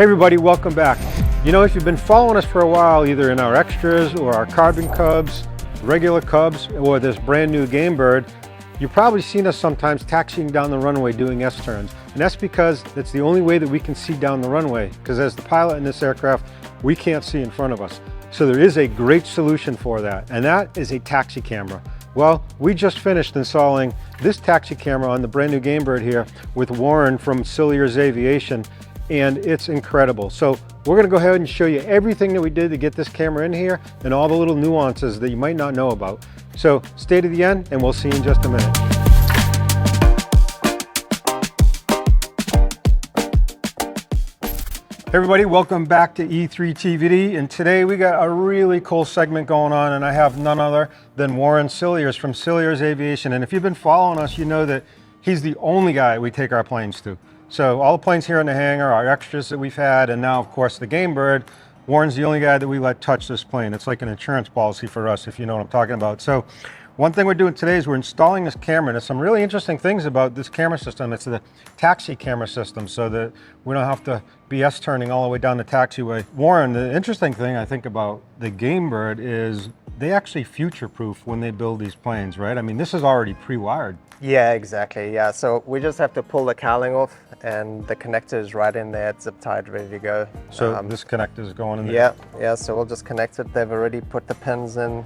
Hey everybody, welcome back. You know, if you've been following us for a while, either in our extras or our Carbon Cubs, regular Cubs, or this brand new GameBird, you've probably seen us sometimes taxiing down the runway doing S-turns. And that's because it's the only way that we can see down the runway, because as the pilot in this aircraft, we can't see in front of us. So there is a great solution for that, and that is a taxi camera. Well, we just finished installing this taxi camera on the brand new GameBird here with Warren from Siler's Aviation, and it's incredible. So we're gonna go ahead and show you everything that we did to get this camera in here and all the little nuances that you might not know about. So stay to the end and we'll see you in just a minute. Hey everybody, welcome back to E3 TVD, and today we got a really cool segment going on, and I have none other than Warren Siler from Siler's Aviation. And if you've been following us, you know that he's the only guy we take our planes to. So all the planes here in the hangar, our extras that we've had, and now of course the GameBird, Warren's the only guy that we let touch this plane. It's like an insurance policy for us, if you know what I'm talking about. So one thing we're doing today is we're installing this camera, and there's some really interesting things about this camera system. It's the taxi camera system, so that we don't have to be S-turning all the way down the taxiway. Warren, the interesting thing I think about the GameBird is they actually future-proof when they build these planes, right? I mean, this is already pre-wired. Yeah, exactly. Yeah, so we just have to pull the cowling off, and the connector is right in there. It's zip tied, ready to go. So this connector is going in there? Yeah. So we'll just connect it. They've already put the pins in,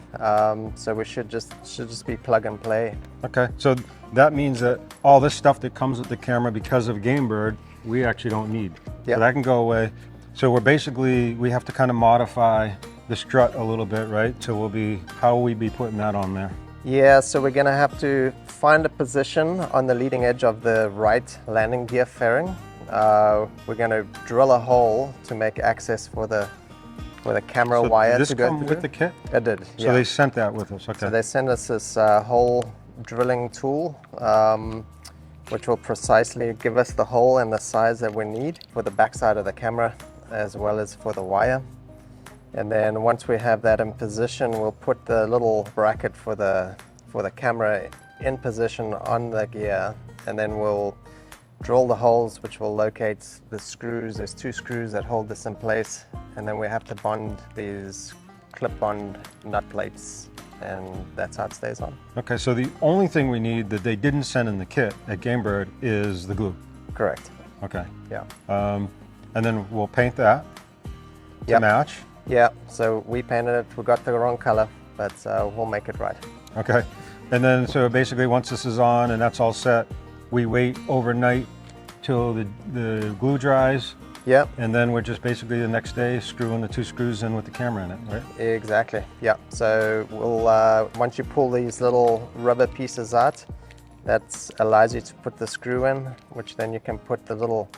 so we should just be plug and play. Okay, so that means that all this stuff that comes with the camera because of GameBird, we actually don't need. Yep. So that can go away. So we have to kind of modify the strut a little bit, right? So how will we be putting that on there? Yeah, so we're gonna have to find a position on the leading edge of the right landing gear fairing. We're gonna drill a hole to make access for the camera wire to go through. This come with the kit? It did, So they sent that with us, okay. So they sent us this hole drilling tool, which will precisely give us the hole and the size that we need for the backside of the camera, as well as for the wire. And then once we have that in position, we'll put the little bracket for the camera in position on the gear, and then we'll drill the holes, which will locate the screws. There's 2 screws that hold this in place, and then we have to bond these clip bond nut plates, and that's how it stays on. Okay, so the only thing we need that they didn't send in the kit at GameBird is the glue. Correct. Okay. Yeah. And then we'll paint that to match. Yeah, so we painted it, we got the wrong color, but we'll make it right. Okay, and then so basically once this is on and that's all set, we wait overnight till the glue dries. Yep. And then we're just basically the next day screwing the 2 screws in with the camera in it, right? Exactly, yeah. So we'll, once you pull these little rubber pieces out, that allows you to put the screw in, which then you can put the little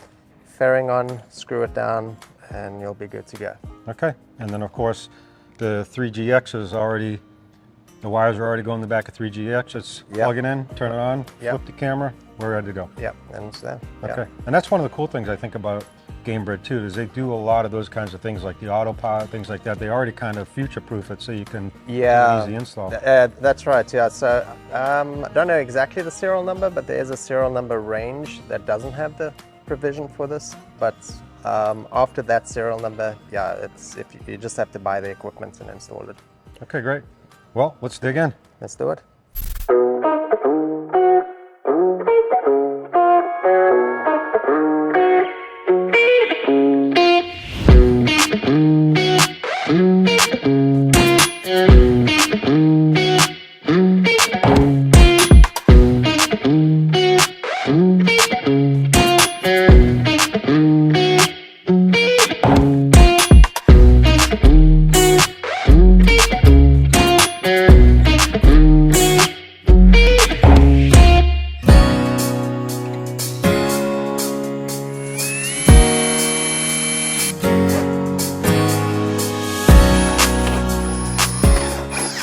fairing on, screw it down, and you'll be good to go. Okay, and then of course the 3GX is already, the wires are already going in the back of 3GX. Just plug it in, turn it on, flip the camera, we're ready to go. Yep, and it's there. Okay, and that's one of the cool things I think about GameBird too, is they do a lot of those kinds of things like the autopilot, things like that. They already kind of future-proof it so you can easy install. That's right, yeah. So I don't know exactly the serial number, but there is a serial number range that doesn't have the provision for this, but after that serial number, you just have to buy the equipment and install it. Okay, great. Well, let's dig in. Let's do it.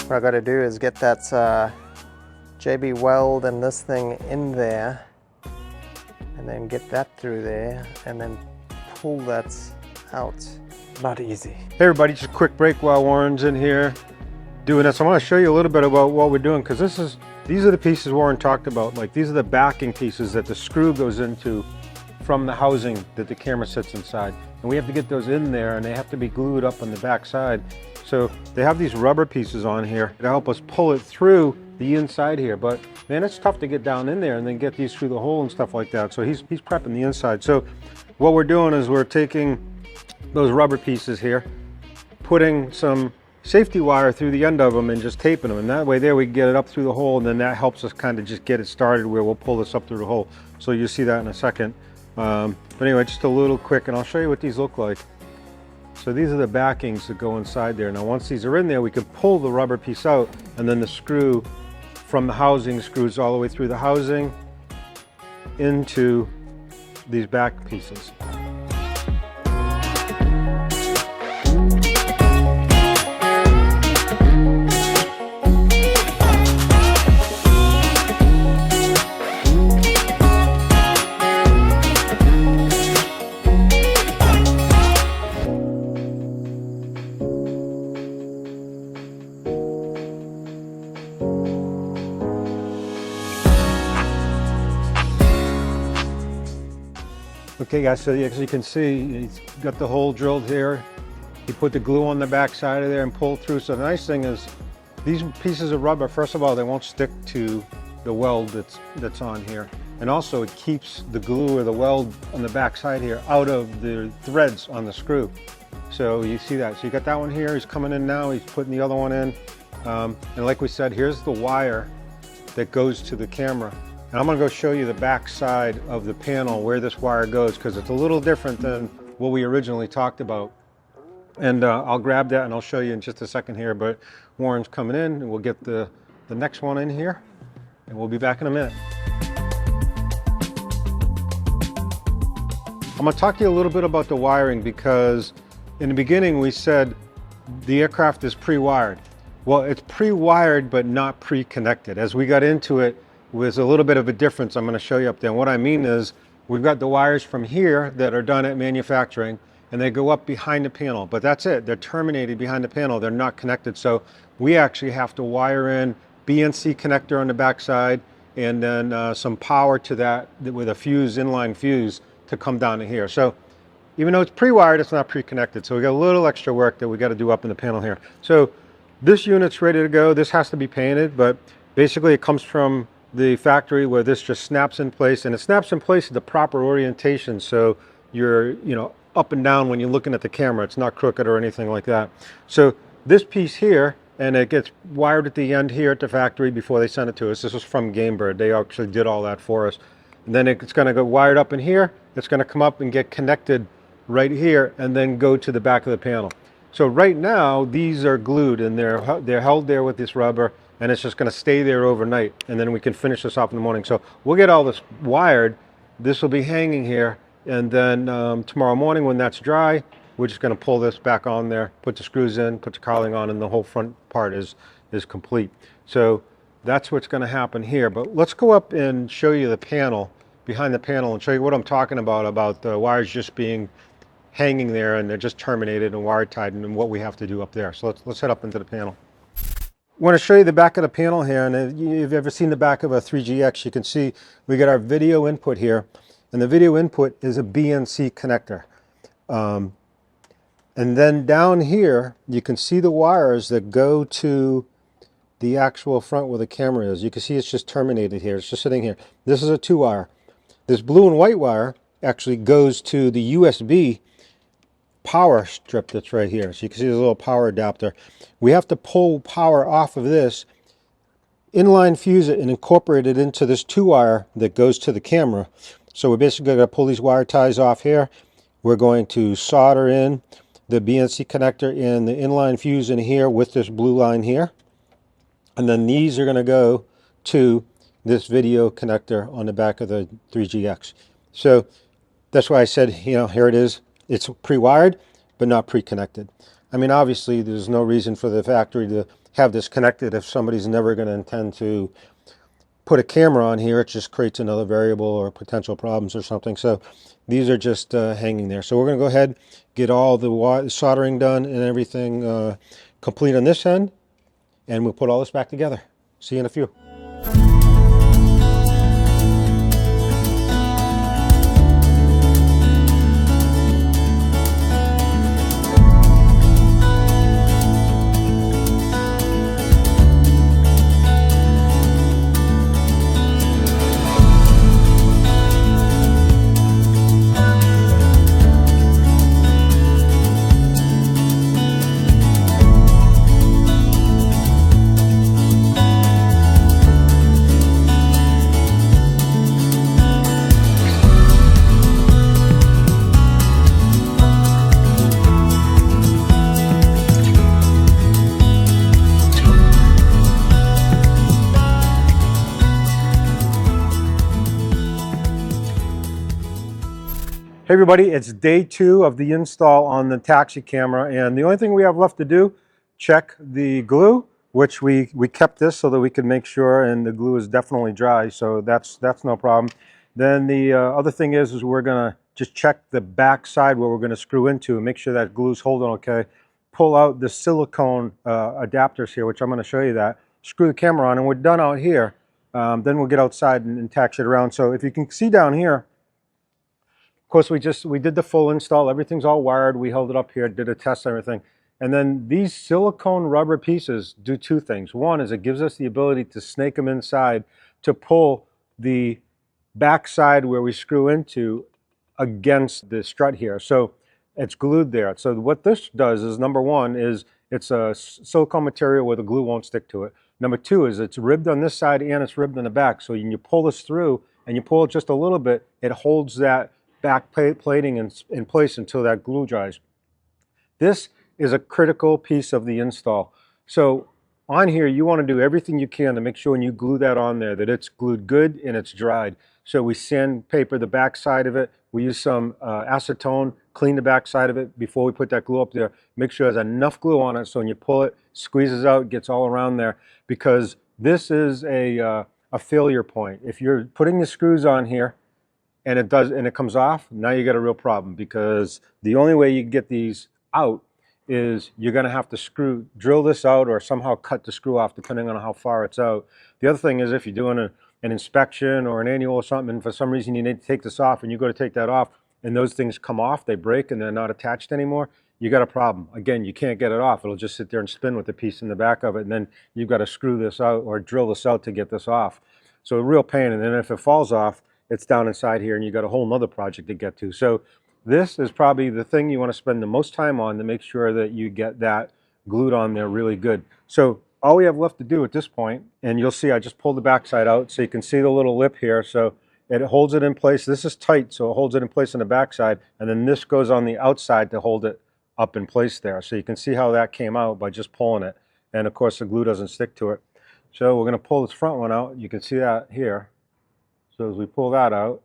What I got to do is get that JB Weld and this thing in there, and then get that through there, and then pull that out. Not easy. Hey everybody, just a quick break while Warren's in here doing this. I want to show you a little bit about what we're doing, because these are the pieces Warren talked about. Like, these are the backing pieces that the screw goes into from the housing that the camera sits inside. And we have to get those in there, and they have to be glued up on the back side. So they have these rubber pieces on here to help us pull it through the inside here. But man, it's tough to get down in there and then get these through the hole and stuff like that. So he's prepping the inside. So what we're doing is we're taking those rubber pieces here, putting some safety wire through the end of them and just taping them. And that way there we get it up through the hole, and then that helps us kind of just get it started where we'll pull this up through the hole. So you'll see that in a second. But anyway, just a little quick, and I'll show you what these look like. So these are the backings that go inside there. Now once these are in there, we can pull the rubber piece out, and then the screw from the housing screws all the way through the housing into these back pieces. Okay guys, so as you can see, he's got the hole drilled here. He put the glue on the back side of there and pulled through. So the nice thing is these pieces of rubber, first of all, they won't stick to the weld that's on here. And also it keeps the glue or the weld on the back side here out of the threads on the screw. So you see that. So you got that one here, he's coming in now, he's putting the other one in. And like we said, here's the wire that goes to the camera. And I'm going to go show you the back side of the panel where this wire goes, because it's a little different than what we originally talked about. And I'll grab that and I'll show you in just a second here. But Warren's coming in, and we'll get the next one in here, and we'll be back in a minute. I'm going to talk to you a little bit about the wiring, because in the beginning we said the aircraft is pre-wired. Well, it's pre-wired but not pre-connected. As we got into it, there's a little bit of a difference I'm going to show you up there. And what I mean is we've got the wires from here that are done at manufacturing, and they go up behind the panel, but that's it. They're terminated behind the panel. They're not connected. So we actually have to wire in BNC connector on the back side, and then some power to that with a fuse, inline fuse, to come down to here. So even though it's pre-wired, it's not pre-connected. So we got a little extra work that we got to do up in the panel here. So this unit's ready to go. This has to be painted, but basically it comes from the factory where this just snaps in place, and it snaps in place at the proper orientation. So you're, up and down when you're looking at the camera. It's not crooked or anything like that. So this piece here, and it gets wired at the end here at the factory before they send it to us. This was from GameBird. They actually did all that for us. And then it's going to go wired up in here. It's going to come up and get connected right here, and then go to the back of the panel. So right now these are glued, and they're held there with this rubber, and it's just going to stay there overnight, and then we can finish this off in the morning. So we'll get all this wired. This will be hanging here, and then tomorrow morning when that's dry, we're just going to pull this back on there, put the screws in, put the cowling on, and the whole front part is complete. So that's what's going to happen here. But let's go up and show you the panel, behind the panel, and show you what I'm talking about the wires just being hanging there, and they're just terminated and wire tied, and what we have to do up there. So let's head up into the panel. I want to show you the back of the panel here, and if you've ever seen the back of a 3GX, you can see we got our video input here, and the video input is a BNC connector. And then down here, you can see the wires that go to the actual front where the camera is. You can see it's just terminated here. It's just sitting here. This is a 2-wire. This blue and white wire actually goes to the USB power strip that's right here. So you can see there's a little power adapter. We have to pull power off of this, inline fuse it, and incorporate it into this 2-wire that goes to the camera. So we're basically going to pull these wire ties off here. We're going to solder in the BNC connector and the inline fuse in here with this blue line here. And then these are going to go to this video connector on the back of the 3GX. So that's why I said, here it is. It's pre-wired, but not pre-connected. I mean, obviously, there's no reason for the factory to have this connected if somebody's never going to intend to put a camera on here. It just creates another variable or potential problems or something. So these are just hanging there. So we're going to go ahead, get all the soldering done and everything complete on this end, and we'll put all this back together. See you in a few. Hey everybody, it's day 2 of the install on the taxi camera, and the only thing we have left to do, check the glue, which we kept this so that we could make sure, and the glue is definitely dry, so that's no problem. Then the other thing is we're gonna just check the back side where we're gonna screw into and make sure that glue's holding okay. Pull out the silicone adapters here, which I'm gonna show you that. Screw the camera on, and we're done out here. Then we'll get outside and tax it around. So if you can see down here, of course, we did the full install. Everything's all wired. We held it up here, did a test and everything. And then these silicone rubber pieces do 2 things. One is it gives us the ability to snake them inside to pull the back side where we screw into against the strut here. So it's glued there. So what this does is, number one, is it's a silicone material where the glue won't stick to it. Number 2 is it's ribbed on this side and it's ribbed on the back. So when you pull this through and you pull it just a little bit, it holds that back plating in place until that glue dries. This is a critical piece of the install. So on here, you want to do everything you can to make sure when you glue that on there that it's glued good and it's dried. So we sandpaper the back side of it. We use some acetone, clean the back side of it before we put that glue up there. Make sure there's enough glue on it so when you pull it, squeezes out, gets all around there, because this is a failure point. If you're putting the screws on here and it comes off, now you got a real problem, because the only way you can get these out is you're going to have to drill this out or somehow cut the screw off, depending on how far it's out. The other thing is, if you're doing an inspection or an annual or something, and for some reason you need to take this off and you go to take that off and those things come off, they break and they're not attached anymore, you got a problem. Again, you can't get it off. It'll just sit there and spin with the piece in the back of it, and then you've got to screw this out or drill this out to get this off. So a real pain. And then if it falls off, it's down inside here and you got a whole nother project to get to. So this is probably the thing you want to spend the most time on to make sure that you get that glued on there really good. So all we have left to do at this point, and you'll see I just pulled the backside out so you can see the little lip here. So it holds it in place. This is tight, so it holds it in place on the backside, and then this goes on the outside to hold it up in place there. So you can see how that came out by just pulling it. And of course the glue doesn't stick to it. So we're going to pull this front one out. You can see that here. So as we pull that out,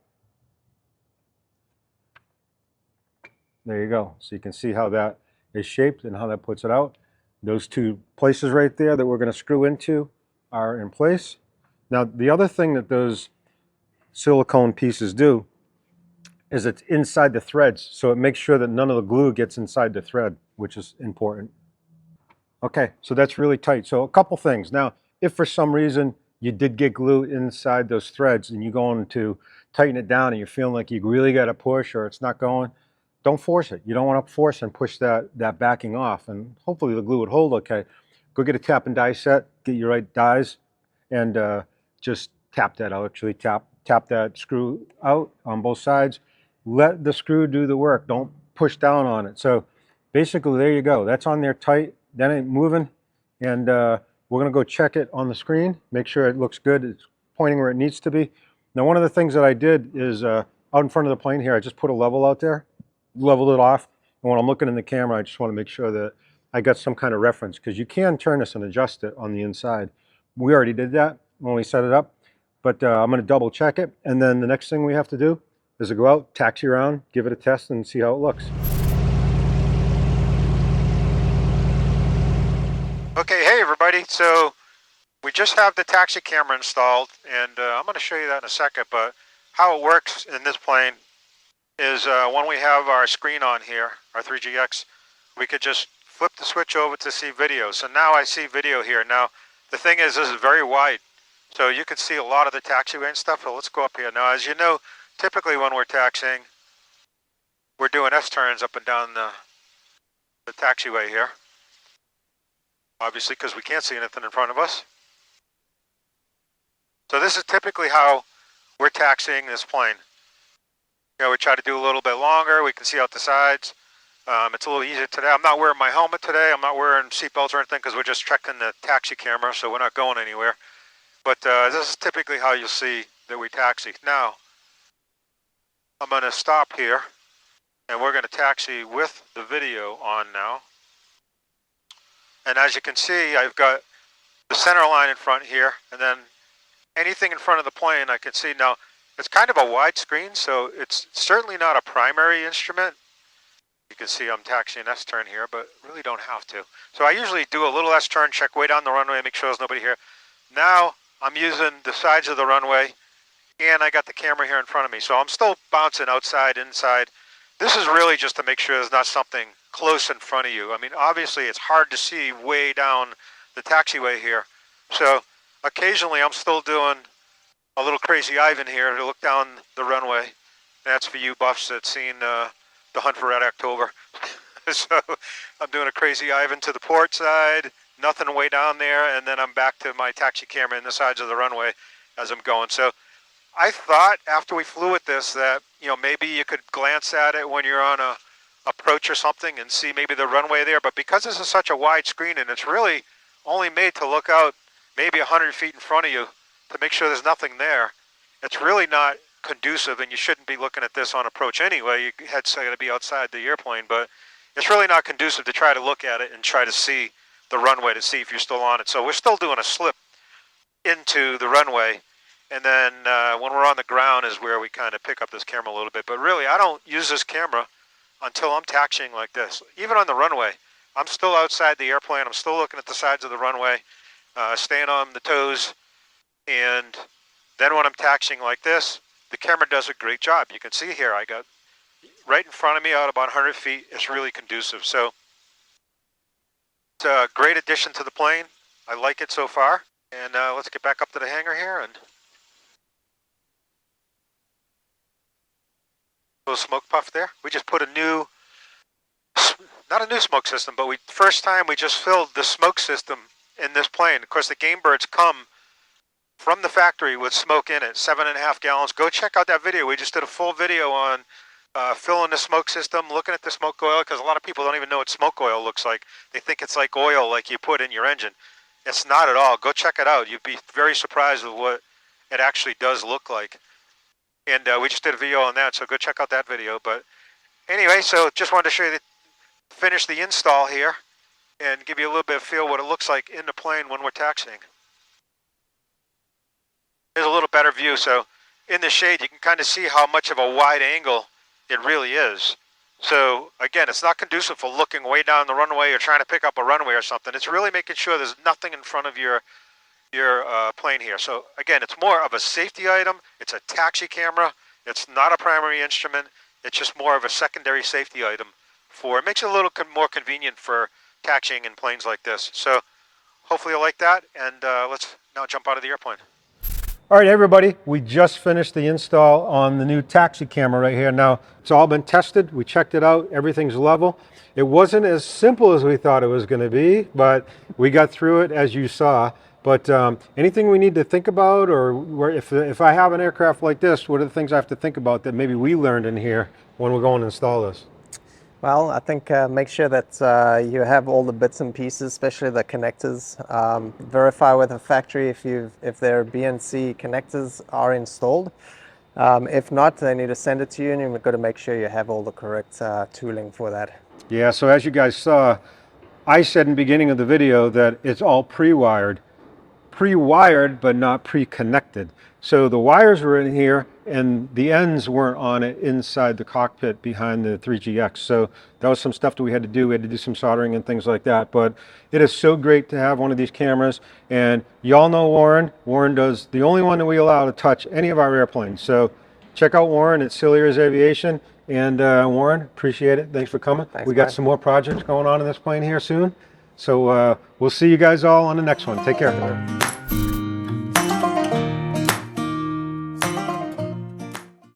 there you go. So you can see how that is shaped and how that puts it out. Those 2 places right there that we're going to screw into are in place. Now the other thing that those silicone pieces do is it's inside the threads, so it makes sure that none of the glue gets inside the thread, which is important. Okay, so that's really tight. So a couple things. Now, if for some reason you did get glue inside those threads and you're going to tighten it down and you're feeling like you really got to push or it's not going, don't force it. You don't want to force and push that backing off, and hopefully the glue would hold okay. Go get a tap and die set, get your right dies, and just tap that out. Actually tap that screw out on both sides. Let the screw do the work. Don't push down on it. So basically there you go. That's on there tight. That ain't moving. And we're going to go check it on the screen, make sure it looks good. It's pointing where it needs to be. Now, one of the things that I did is out in front of the plane here, I just put a level out there, leveled it off. And when I'm looking in the camera, I just want to make sure that I got some kind of reference, because you can turn this and adjust it on the inside. We already did that when we set it up, but I'm going to double check it. And then the next thing we have to do is to go out, taxi around, give it a test, and see how it looks. Okay, hey everybody. So we just have the taxi camera installed, and I'm going to show you that in a second, but how it works in this plane is when we have our screen on here, our 3GX, we could just flip the switch over to see video. So now I see video here. Now, the thing is, this is very wide, so you can see a lot of the taxiway and stuff. So let's go up here. Now, as you know, typically when we're taxiing, we're doing S-turns up and down the taxiway here. Obviously, because we can't see anything in front of us. So this is typically how we're taxiing this plane. You know, we try to do a little bit longer. We can see out the sides. It's a little easier today. I'm not wearing my helmet today. I'm not wearing seatbelts or anything because we're just checking the taxi camera, so we're not going anywhere. But this is typically how you'll see that we taxi. Now, I'm going to stop here, and we're going to taxi with the video on now. And as you can see, I've got the center line in front here, and then anything in front of the plane I can see. Now, It's kind of a wide screen, so it's certainly not a primary instrument. You can see I'm taxiing S-turn here, but really don't have to. So I usually do a little S-turn, check way down the runway, make sure there's nobody here. Now I'm using the sides of the runway, and I got the camera here in front of me. So I'm still bouncing outside, inside. This is really just to make sure there's not something close in front of you. I mean, obviously it's hard to see way down the taxiway here. So occasionally I'm still doing a little crazy Ivan here to look down the runway. That's for you buffs that's seen The Hunt for Red October. So I'm doing a crazy Ivan to the port side, nothing way down there, and then I'm back to my taxi camera in the sides of the runway as I'm going. So I thought after we flew with this that, you know, maybe you could glance at it when you're on a approach or something and see maybe the runway there, but because this is such a wide screen and it's really only made to look out maybe 100 feet in front of you to make sure there's nothing there, it's really not conducive, and you shouldn't be looking at this on approach anyway. Your head's got to be outside the airplane, but it's really not conducive to try to look at it and try to see the runway to see if you're still on it. So we're still doing a slip into the runway, and then when we're on the ground is where we kind of pick up this camera a little bit. But really, I don't use this camera until I'm taxiing like this. Even on the runway, I'm still outside the airplane. I'm still looking at the sides of the runway, staying on the toes, and then when I'm taxiing like this, the camera does a great job. You can see here, I got right in front of me out about 100 feet. It's really conducive. So it's a great addition to the plane. I like it so far. And let's get back up to the hangar here and little smoke puff there. We just put a new, not a new smoke system, but first time we just filled the smoke system in this plane. Of course, the GameBirds come from the factory with smoke in it, 7.5 gallons. Go check out that video. We just did a full video on filling the smoke system, looking at the smoke oil, because a lot of people don't even know what smoke oil looks like. They think it's like oil like you put in your engine. It's not at all. Go check it out. You'd be very surprised with what it actually does look like. And we just did a video on that, so go check out that video. But anyway, so just wanted to show you finish the install here and give you a little bit of feel what it looks like in the plane when we're taxiing. Here's a little better view. So in the shade, you can kind of see how much of a wide angle it really is. So again, it's not conducive for looking way down the runway or trying to pick up a runway or something. It's really making sure there's nothing in front of your plane here. So again, it's more of a safety item. It's a taxi camera. It's not a primary instrument. It's just more of a secondary safety item. It makes it a little more convenient for taxiing in planes like this. So hopefully you like that, and let's now jump out of the airplane. All right, everybody, we just finished the install on the new taxi camera right here. Now, it's all been tested. We checked it out. Everything's level. It wasn't as simple as we thought it was going to be, but we got through it as you saw. But anything we need to think about, or if I have an aircraft like this, what are the things I have to think about that maybe we learned in here when we're going to install this? Well, I think make sure that you have all the bits and pieces, especially the connectors. Verify with the factory if their BNC connectors are installed. If not, they need to send it to you, and you've got to make sure you have all the correct tooling for that. Yeah, so as you guys saw, I said in the beginning of the video that it's all pre-wired but not pre-connected. So the wires were in here and the ends weren't on it inside the cockpit behind the 3GX. So that was some stuff that we had to do. We had to do some soldering and things like that. But it is so great to have one of these cameras. And y'all know Warren. Warren does the only one that we allow to touch any of our airplanes. So check out Warren at Siler's Aviation. And Warren, appreciate it. Thanks for coming. Thanks, we got some more projects going on in this plane here soon. So we'll see you guys all on the next one. Take care.